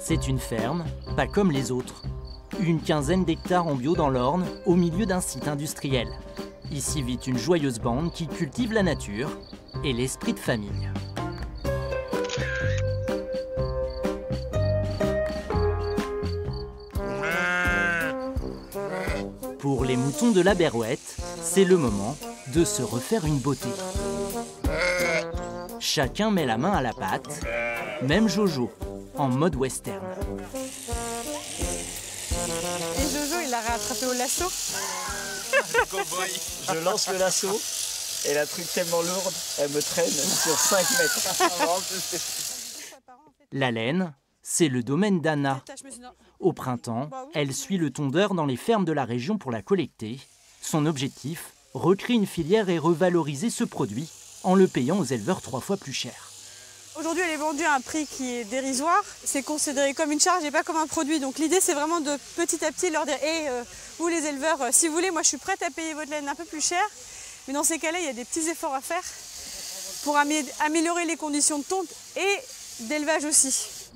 C'est une ferme, pas comme les autres. Une quinzaine d'hectares en bio dans l'Orne, au milieu d'un site industriel. Ici vit une joyeuse bande qui cultive la nature et l'esprit de famille. Pour les moutons de la Berouette, c'est le moment de se refaire une beauté. Chacun met la main à la pâte, même Jojo, en mode western. Et Jojo, il l'a rattrapé au lasso. Je lance le lasso et la truc tellement lourde, elle me traîne sur 5 mètres. La laine, c'est le domaine d'Anna. Au printemps, elle suit le tondeur dans les fermes de la région pour la collecter. Son objectif, recréer une filière et revaloriser ce produit en le payant aux éleveurs 3 fois plus cher. Aujourd'hui, elle est vendue à un prix qui est dérisoire. C'est considéré comme une charge et pas comme un produit. Donc l'idée, c'est vraiment de petit à petit leur dire hey, vous les éleveurs, si vous voulez, moi je suis prête à payer votre laine un peu plus cher. Mais dans ces cas-là, il y a des petits efforts à faire pour améliorer les conditions de tonte et d'élevage aussi.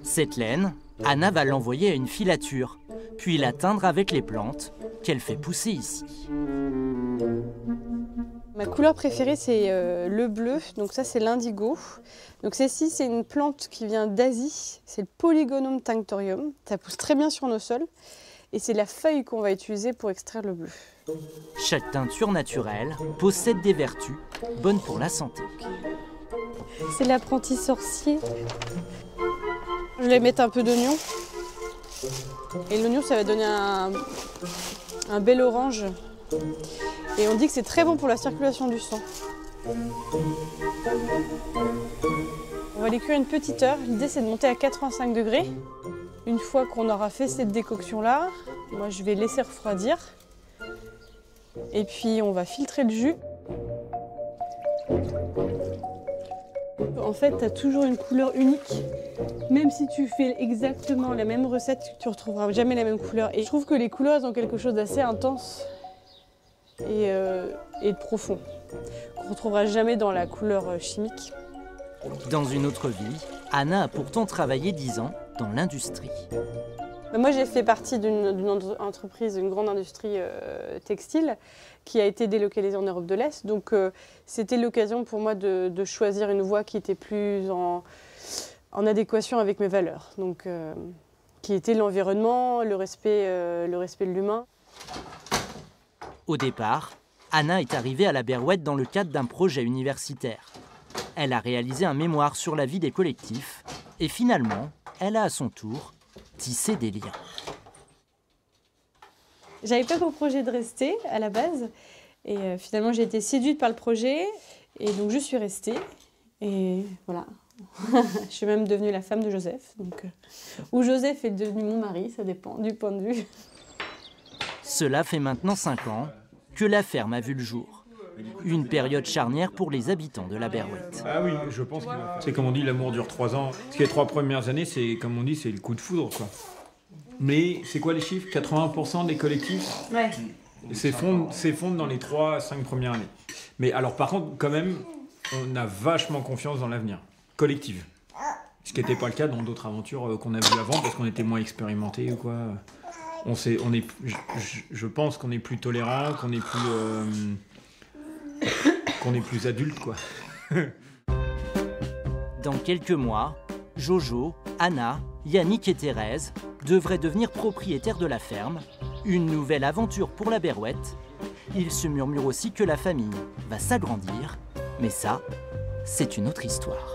Cette laine, Anna va l'envoyer à une filature, puis la teindre avec les plantes qu'elle fait pousser ici. Ma couleur préférée, c'est le bleu, donc ça c'est l'indigo. Donc celle-ci, c'est une plante qui vient d'Asie, c'est le Polygonum tinctorium. Ça pousse très bien sur nos sols et c'est la feuille qu'on va utiliser pour extraire le bleu. Chaque teinture naturelle possède des vertus bonnes pour la santé. C'est l'apprenti sorcier. Je vais mettre un peu d'oignon. Et l'oignon, ça va donner un bel orange. Et on dit que c'est très bon pour la circulation du sang. On va les cuire une petite heure. L'idée, c'est de monter à 85 degrés. Une fois qu'on aura fait cette décoction-là, moi, je vais laisser refroidir. Et puis, on va filtrer le jus. En fait, tu as toujours une couleur unique. Même si tu fais exactement la même recette, tu ne retrouveras jamais la même couleur. Et je trouve que les couleurs ont quelque chose d'assez intense et de profond, qu'on ne retrouvera jamais dans la couleur chimique. Dans une autre vie, Anna a pourtant travaillé 10 ans dans l'industrie. Moi, j'ai fait partie d'une entreprise, une grande industrie textile qui a été délocalisée en Europe de l'Est. Donc, c'était l'occasion pour moi de choisir une voie qui était plus en adéquation avec mes valeurs. Donc, qui était l'environnement, le respect de l'humain. Au départ, Anna est arrivée à la Berouette dans le cadre d'un projet universitaire. Elle a réalisé un mémoire sur la vie des collectifs et finalement, elle a à son tour tissé des liens. J'avais pas pour projet de rester à la base et finalement j'ai été séduite par le projet et donc je suis restée et voilà. Je suis même devenue la femme de Joseph, donc, ou Joseph est devenu mon mari, ça dépend du point de vue. Cela fait maintenant 5 ans que la ferme a vu le jour. Une période charnière pour les habitants de la Berouette. Ah oui, je pense que c'est comme on dit, l'amour dure 3 ans. Parce que les 3 premières années, c'est comme on dit, c'est le coup de foudre, quoi. Mais c'est quoi les chiffres? 80% des collectifs s'effondrent dans les 3 à 5 premières années. Mais alors par contre, quand même, on a vachement confiance dans l'avenir collective. Ce qui n'était pas le cas dans d'autres aventures qu'on a vues avant, parce qu'on était moins expérimentés ou quoi. Je pense qu'on est plus tolérant, qu'on est plus adulte, quoi. Dans quelques mois, Jojo, Anna, Yannick et Thérèse devraient devenir propriétaires de la ferme. Une nouvelle aventure pour la Berouette. Il se murmure aussi que la famille va s'agrandir. Mais ça, c'est une autre histoire.